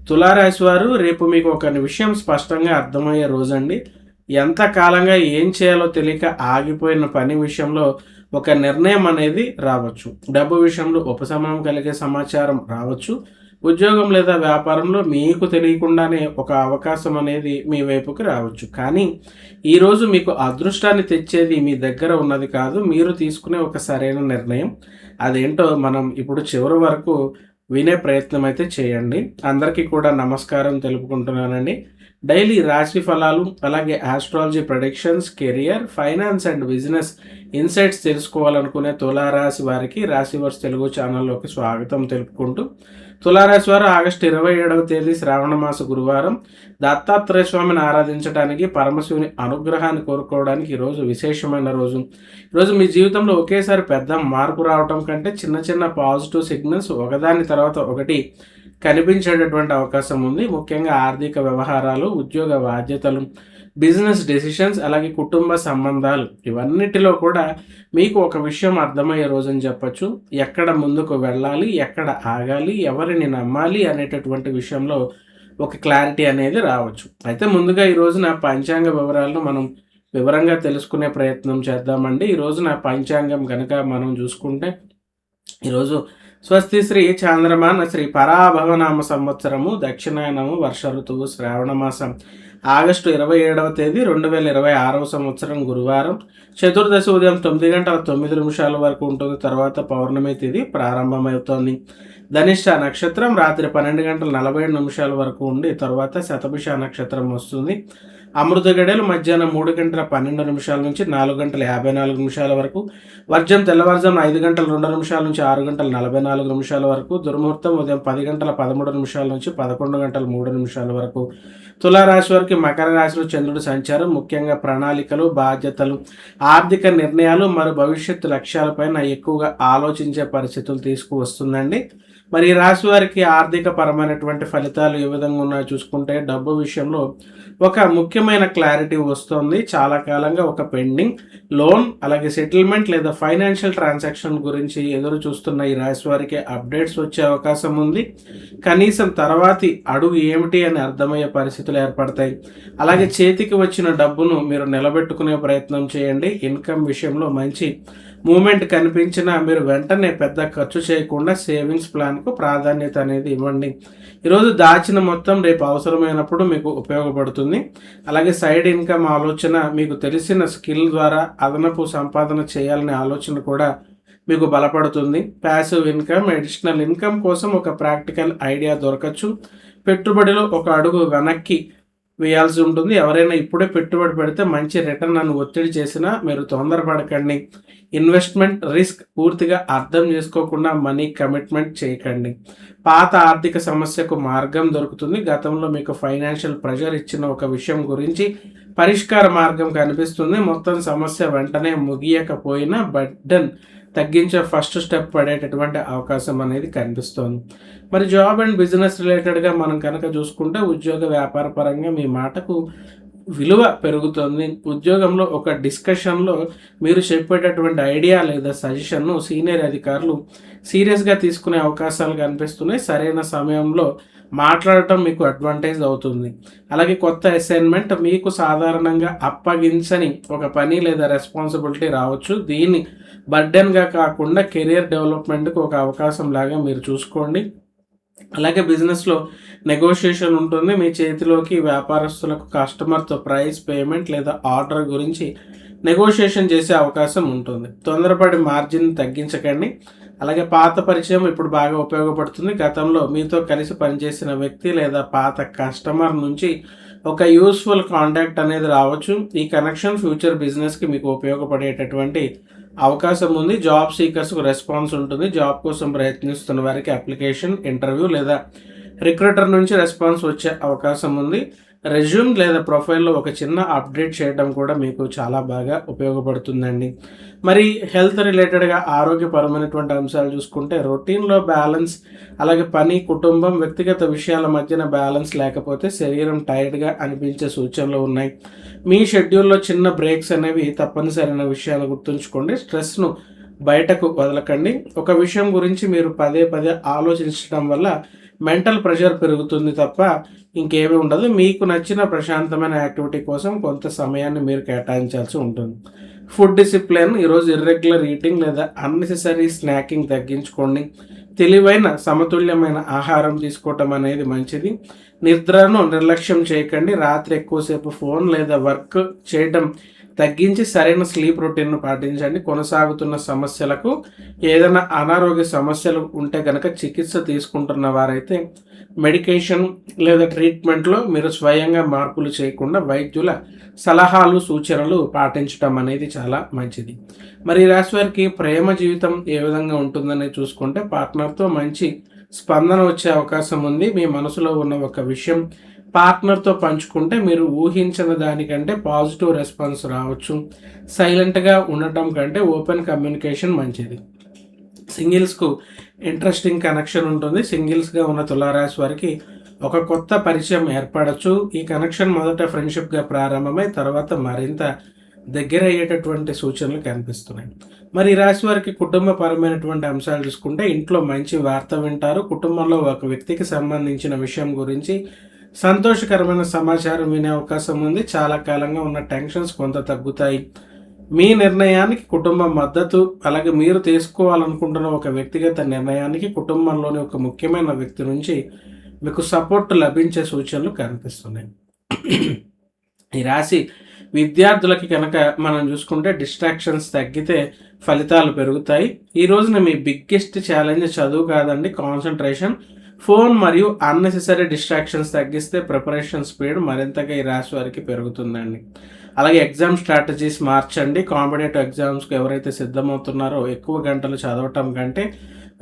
తులారాశి వారు రేపు మీకు ఒక విషయం స్పష్టంగా అర్థమయ్యే రోజండి. ఎంత కాలంగా ఏం చేయాలో తెలియక ఆగిపోయిన పని విషయంలో ఒక నిర్ణయం అనేది రావచ్చు. డబ్బు విషయంలో ఉపశమనం కలిగే సమాచారం రావచ్చు. ఉద్యోగం లేదా వ్యాపారంలో మీకు తెలియకుండానే ఒక అవకాశం అనేది మీ వైపుకి రావచ్చు. కానీ ఈరోజు మీకు అదృష్టాన్ని తెచ్చేది మీ దగ్గర ఉన్నది కాదు. మీరు తీసుకునే ఒక సరైన నిర్ణయం. అదేంటో మనం ఇప్పుడు చివరి వరకు వినే ప్రయత్నం అయితే చేయండి. అందరికీ కూడా నమస్కారం తెలుపుకుంటున్నానండి. డైలీ రాశి ఫలాలు, అలాగే astrology predictions, career, finance and business insights తెలుసుకోవాలనుకునే తులారాశి వారికి రాశివర్స్ తెలుగు ఛానల్లోకి స్వాగతం తెలుపుకుంటూ, తులారాశి వారు ఆగస్టు 27వ తేదీ శ్రావణ మాస గురువారం దత్తాత్రేయ స్వామిని ఆరాధించడానికి, పరమశివుని అనుగ్రహాన్ని కోరుకోవడానికి ఈరోజు విశేషమైన రోజు. ఈరోజు మీ జీవితంలో ఒకేసారి పెద్ద మార్పు రావటం కంటే చిన్న చిన్న పాజిటివ్ సిగ్నల్స్ ఒకదాని తర్వాత ఒకటి కనిపించేటటువంటి అవకాశం ఉంది. ముఖ్యంగా ఆర్థిక వ్యవహారాలు, ఉద్యోగ బాధ్యతలు, బిజినెస్ డెసిషన్స్, అలాగే కుటుంబ సంబంధాలు, ఇవన్నిటిలో కూడా మీకు ఒక విషయం అర్థమయ్యే రోజని చెప్పచ్చు. ఎక్కడ ముందుకు వెళ్ళాలి, ఎక్కడ ఆగాలి, ఎవరిని నమ్మాలి అనేటటువంటి విషయంలో ఒక క్లారిటీ అనేది రావచ్చు. అయితే ముందుగా ఈ రోజున పంచాంగ వివరాలను మనం వివరంగా తెలుసుకునే ప్రయత్నం చేద్దామండి. ఈ రోజున పంచాంగం కనుక మనం చూసుకుంటే, ఈరోజు స్వస్తి శ్రీ చాంద్రమాన శ్రీ పరాభవనామ సంవత్సరము, దక్షిణాయనము, వర్ష ఋతువు, శ్రావణ మాసం, ఆగస్టు 27వ తేదీ 2026 సంవత్సరం గురువారం, చతుర్దశి ఉదయం 9 గంటల 9 నిమిషాల వరకు ఉంటుంది. తర్వాత పౌర్ణమి తిథి ప్రారంభమవుతోంది. ధనిష్ట నక్షత్రం రాత్రి 12 గంటల 47 నిమిషాల వరకు ఉండి తర్వాత శతభిష నక్షత్రం వస్తుంది. అమృత గడియలు మధ్యాహ్నం 3 గంటల 12 నిమిషాల నుంచి 4 గంటల 54 నిమిషాల వరకు, వర్జం తెల్లవారుజామున 5 గంటల 2 నిమిషాల నుంచి 6 గంటల 44 నిమిషాల వరకు, దుర్ముహూర్తం ఉదయం 10 గంటల 13 నిమిషాల నుంచి 11 గంటల 3 నిమిషాల వరకు. తులారాశి వారికి మకర రాశిలో చంద్రుడి సంచారం ముఖ్యంగా ప్రణాళికలు, బాధ్యతలు, ఆర్థిక నిర్ణయాలు మరియు భవిష్యత్తు లక్ష్యాలపైన ఎక్కువగా ఆలోచించే పరిస్థితులు తీసుకువస్తుందండి. మరి ఈ రాశి వారికి ఆర్థిక పరమైనటువంటి ఫలితాలు ఏ విధంగా ఉన్నాయో చూసుకుంటే, డబ్బు విషయంలో ఒక ముఖ్యమైన క్లారిటీ వస్తుంది. చాలా కాలంగా ఒక పెండింగ్ లోన్, అలాగే సెటిల్మెంట్ లేదా ఫైనాన్షియల్ ట్రాన్సాక్షన్ గురించి ఎదురు చూస్తున్న ఈ రాశి వారికి అప్డేట్స్ వచ్చే అవకాశం ఉంది. కనీసం తర్వాతి అడుగు ఏమిటి అని అర్థమయ్యే పరిస్థితులు ఏర్పడతాయి. అలాగే చేతికి వచ్చిన డబ్బును మీరు నిలబెట్టుకునే ప్రయత్నం చేయండి. ఇన్కమ్ విషయంలో మంచి మూమెంట్ కనిపించినా మీరు వెంటనే పెద్ద ఖర్చు చేయకుండా సేవింగ్స్ ప్లాన్కు ప్రాధాన్యత అనేది ఇవ్వండి. ఈరోజు దాచిన మొత్తం రేపు అవసరమైనప్పుడు మీకు ఉపయోగపడుతుంది. అలాగే సైడ్ ఇన్కమ్ ఆలోచన, మీకు తెలిసిన స్కిల్ ద్వారా అదనపు సంపాదన చేయాలనే ఆలోచన కూడా మీకు బలపడుతుంది. ప్యాసివ్ ఇన్కమ్, అడిషనల్ ఇన్కమ్ కోసం ఒక ప్రాక్టికల్ ఐడియా దొరకచ్చు. పెట్టుబడిలో ఒక అడుగు వెనక్కి వేయాల్సి ఉంటుంది. ఎవరైనా ఇప్పుడే పెట్టుబడి పెడితే మంచి రిటర్న్ అని ఒత్తిడి చేసినా మీరు తొందరపడకండి. ఇన్వెస్ట్మెంట్ రిస్క్ పూర్తిగా అర్థం చేసుకోకుండా మనీ కమిట్మెంట్ చేయకండి. పాత ఆర్థిక సమస్యకు మార్గం దొరుకుతుంది. గతంలో మీకు ఫైనాన్షియల్ ప్రెషర్ ఇచ్చిన ఒక విషయం గురించి పరిష్కార మార్గం కనిపిస్తుంది. మొత్తం సమస్య వెంటనే ముగియకపోయినా బర్డెన్ తగ్గించే ఫస్ట్ స్టెప్ పడేటటువంటి అవకాశం అనేది కనిపిస్తోంది. మరి జాబ్ అండ్ బిజినెస్ రిలేటెడ్గా మనం కనుక చూసుకుంటే, ఉద్యోగ వ్యాపార పరంగా మీ మాటకు విలువ పెరుగుతుంది. ఉద్యోగంలో ఒక డిస్కషన్లో మీరు చెప్పేటటువంటి ఐడియా లేదా సజెషన్ను సీనియర్ అధికారులు సీరియస్గా తీసుకునే అవకాశాలు కనిపిస్తున్నాయి. సరైన సమయంలో మాట్లాడటం మీకు అడ్వాంటేజ్ అవుతుంది. అలాగే కొత్త అసైన్మెంట్, మీకు సాధారణంగా అప్పగించని ఒక పని లేదా రెస్పాన్సిబిలిటీ రావచ్చు. దీన్ని బర్డెన్గా కాకుండా కెరియర్ డెవలప్మెంట్కి ఒక అవకాశం లాగా మీరు చూసుకోండి. అలాగే బిజినెస్లో నెగోషియేషన్ ఉంటుంది. మీ చేతిలోకి వ్యాపారస్తులకు కస్టమర్తో ప్రైస్, పేమెంట్ లేదా ఆర్డర్ గురించి నెగోషియేషన్ చేసే అవకాశం ఉంటుంది. తొందరపడి మార్జిన్ తగ్గించకండి. అలాగే పాత పరిచయం ఇప్పుడు బాగా ఉపయోగపడుతుంది. గతంలో మీతో కలిసి పనిచేసిన వ్యక్తి లేదా పాత కస్టమర్ నుంచి ఒక యూస్ఫుల్ కాంటాక్ట్ అనేది రావచ్చు. ఈ కనెక్షన్ ఫ్యూచర్ బిజినెస్కి మీకు ఉపయోగపడేటటువంటి అవకాశం ఉంది. జాబ్ సీకర్స్కు రెస్పాన్స్ ఉంటుంది. జాబ్ కోసం ప్రయత్నిస్తున్న వారికి అప్లికేషన్, ఇంటర్వ్యూ లేదా రిక్రూటర్ నుంచి రెస్పాన్స్ వచ్చే అవకాశం ఉంది. రెజ్యూమ్ లేదా ప్రొఫైల్లో ఒక చిన్న అప్డేట్ చేయడం కూడా మీకు చాలా బాగా ఉపయోగపడుతుందండి. మరి హెల్త్ రిలేటెడ్గా ఆరోగ్యపరమైనటువంటి అంశాలు చూసుకుంటే, రొటీన్లో బ్యాలెన్స్, అలాగే పని, కుటుంబం, వ్యక్తిగత విషయాల మధ్యన బ్యాలెన్స్ లేకపోతే శరీరం టైర్డ్గా అనిపించే సూచనలు ఉన్నాయి. మీ షెడ్యూల్లో చిన్న బ్రేక్స్ అనేవి తప్పనిసరైన విషయాలు గుర్తుంచుకోండి. స్ట్రెస్ను బయటకు వదలకండి. ఒక విషయం గురించి మీరు పదే పదే ఆలోచించడం వల్ల మెంటల్ ప్రెషర్ పెరుగుతుంది తప్ప ఇంకేమీ ఉండదు. మీకు నచ్చిన ప్రశాంతమైన యాక్టివిటీ కోసం కొంత సమయాన్ని మీరు కేటాయించాల్సి ఉంటుంది. ఫుడ్ డిసిప్లిన్, ఈరోజు ఇర్రెగ్యులర్ ఈటింగ్ లేదా అన్నెసెసరీ స్నాకింగ్ తగ్గించుకోండి. తెలివైన సమతుల్యమైన ఆహారం తీసుకోవటం అనేది మంచిది. నిద్రను నిర్లక్ష్యం చేయకండి. రాత్రి ఎక్కువసేపు ఫోన్ లేదా వర్క్ చేయడం తగ్గించి సరైన స్లీప్ రొటీన్ను పాటించండి. కొనసాగుతున్న సమస్యలకు ఏదైనా అనారోగ్య సమస్యలు ఉంటే కనుక చికిత్స తీసుకుంటున్న వారైతే మెడికేషన్ లేదా ట్రీట్మెంట్లో మీరు స్వయంగా మార్పులు చేయకుండా వైద్యుల సలహాలు సూచనలు పాటించడం అనేది చాలా మంచిది. మరి ఈ రాశి వారికి ప్రేమ జీవితం ఏ విధంగా ఉంటుందని చూసుకుంటే పార్ట్నర్తో మంచి స్పందన వచ్చే అవకాశం ఉంది. మీ మనసులో ఉన్న ఒక విషయం పార్ట్నర్తో పంచుకుంటే మీరు ఊహించిన దానికంటే పాజిటివ్ రెస్పాన్స్ రావచ్చు. సైలెంట్గా ఉండటం కంటే ఓపెన్ కమ్యూనికేషన్ మంచిది. సింగిల్స్కు ఇంట్రెస్టింగ్ కనెక్షన్ ఉంటుంది. సింగిల్స్గా ఉన్న తులారాశి వారికి ఒక కొత్త పరిచయం ఏర్పడచ్చు. ఈ కనెక్షన్ మొదట ఫ్రెండ్షిప్గా ప్రారంభమై తర్వాత మరింత దగ్గర అయ్యేటటువంటి సూచనలు కనిపిస్తున్నాయి. మరి ఈ రాశి వారికి కుటుంబపరమైనటువంటి అంశాలు చూసుకుంటే ఇంట్లో మంచి వార్త వింటారు. కుటుంబంలో ఒక వ్యక్తికి సంబంధించిన విషయం గురించి సంతోషకరమైన సమాచారం వినే అవకాశం ఉంది. చాలా కాలంగా ఉన్న టెన్షన్స్ కొంత తగ్గుతాయి. మీ నిర్ణయానికి కుటుంబం మద్దతు, అలాగే మీరు తీసుకోవాలనుకుంటున్న ఒక వ్యక్తిగత నిర్ణయానికి కుటుంబంలోని ఒక ముఖ్యమైన వ్యక్తి నుంచి మీకు సపోర్ట్ లభించే సూచనలు కనిపిస్తున్నాయి. ఈ రాశి విద్యార్థులకి కనుక మనం చూసుకుంటే డిస్ట్రాక్షన్స్ తగ్గితే ఫలితాలు పెరుగుతాయి. ఈ రోజున మీ బిగ్గెస్ట్ ఛాలెంజ్ చదువు కాదండి, కాన్సన్ట్రేషన్. ఫోన్ మరియు అన్నెసెసరీ డిస్ట్రాక్షన్స్ తగ్గిస్తే ప్రిపరేషన్ స్పీడ్ మరింతగా ఈ రాశి వారికి పెరుగుతుందండి. అలాగే ఎగ్జామ్ స్ట్రాటజీస్ మార్చండి. కాంపిటేటివ్ ఎగ్జామ్స్కి ఎవరైతే సిద్ధమవుతున్నారో ఎక్కువ గంటలు చదవటం కంటే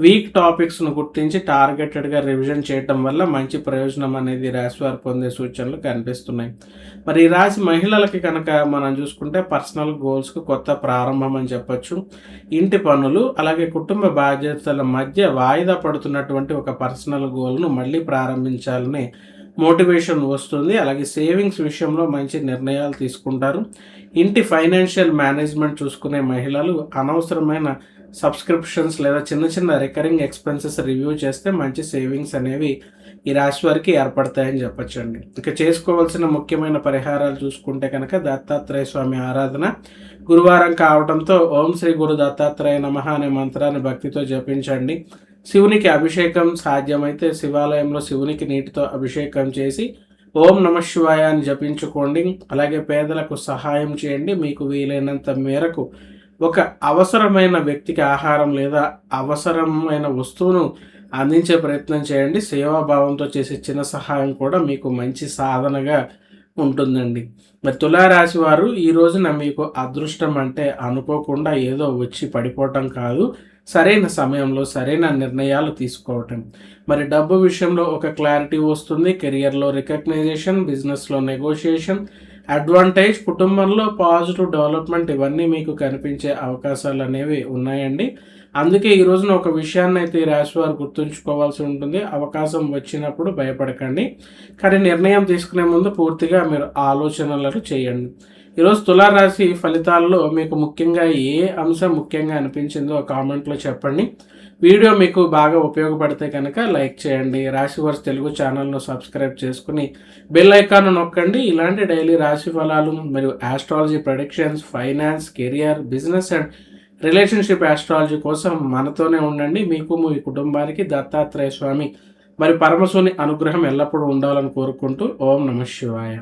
వీక్ టాపిక్స్ను గుర్తించి టార్గెటెడ్గా రివిజన్ చేయటం వల్ల మంచి ప్రయోజనం అనేది రాశివారు పొందే సూచనలు కనిపిస్తున్నాయి. మరి ఈ రాశి మహిళలకి కనుక మనం చూసుకుంటే పర్సనల్ గోల్స్కు కొత్త ప్రారంభం అని చెప్పొచ్చు. ఇంటి పనులు అలాగే కుటుంబ బాధ్యతల మధ్య వాయిదా పడుతున్నటువంటి ఒక పర్సనల్ గోల్ను మళ్ళీ ప్రారంభించాలని మోటివేషన్ వస్తుంది. అలాగే సేవింగ్స్ విషయంలో మంచి నిర్ణయాలు తీసుకుంటారు. ఇంటి ఫైనాన్షియల్ మేనేజ్మెంట్ చూసుకునే మహిళలు అనవసరమైన సబ్స్క్రిప్షన్స్ లేదా చిన్న చిన్న రికరింగ్ ఎక్స్పెన్సెస్ రివ్యూ చేస్తే మంచి సేవింగ్స్ అనేవి ఈ రాశి వారికి ఏర్పడతాయని చెప్పొచ్చండి. ఇక చేసుకోవాల్సిన ముఖ్యమైన పరిహారాలు చూసుకుంటే కనుక దత్తాత్రేయ స్వామి ఆరాధన గురువారం కావడంతో ఓం శ్రీ గురు దత్తాత్రేయ నమః అనే మంత్రాన్ని భక్తితో జపించండి. శివునికి అభిషేకం సాధ్యమైతే శివాలయంలో శివునికి నీటితో అభిషేకం చేసి ఓం నమః శివాయ అని జపించుకోండి. అలాగే పేదలకు సహాయం చేయండి. మీకు వీలైనంత మేరకు ఒక అవసరమైన వ్యక్తికి ఆహారం లేదా అవసరమైన వస్తువును అందించే ప్రయత్నం చేయండి. సేవాభావంతో చేసే చిన్న సహాయం కూడా మీకు మంచి సాధనగా ఉంటుందండి. మరి తులారాశి వారు ఈ రోజున మీకు అదృష్టం అంటే అనుకోకుండా ఏదో వచ్చి పడిపోవటం కాదు, సరైన సమయంలో సరైన నిర్ణయాలు తీసుకోవటం. మరి డబ్బు విషయంలో ఒక క్లారిటీ వస్తుంది. కెరియర్లో రికగ్నైజేషన్, బిజినెస్లో నెగోషియేషన్, అడ్వాంటేజ్, కుటుంబంలో పాజిటివ్ డెవలప్మెంట్ ఇవన్నీ మీకు కనిపించే అవకాశాలు అనేవి ఉన్నాయండి. అందుకే ఈ రోజున ఒక విషయాన్ని అయితే ఈ రాశి వారు గుర్తుంచుకోవాల్సి ఉంటుంది. అవకాశం వచ్చినప్పుడు భయపడకండి, కానీ నిర్ణయం తీసుకునే ముందు పూర్తిగా మీరు ఆలోచనలను చేయండి. ఈరోజు తులారాశి ఫలితాల్లో మీకు ముఖ్యంగా ఏ అంశం ముఖ్యంగా అనిపించిందో కామెంట్లో చెప్పండి. వీడియో మీకు బాగా ఉపయోగపడితే కనుక లైక్ చేయండి. రాశివర్స్ తెలుగు ఛానల్ను సబ్స్క్రైబ్ చేసుకుని బెల్ ఐకాన్ నొక్కండి. ఇలాంటి డైలీ రాశి ఫలాలు మరియు astrology predictions, finance, career, business and relationship astrology కోసం మనతోనే ఉండండి. మీకు మీ కుటుంబానికి దత్తాత్రేయ స్వామి మరి పరమశివుని అనుగ్రహం ఎల్లప్పుడూ ఉండాలని కోరుకుంటూ ఓం నమః శివాయ.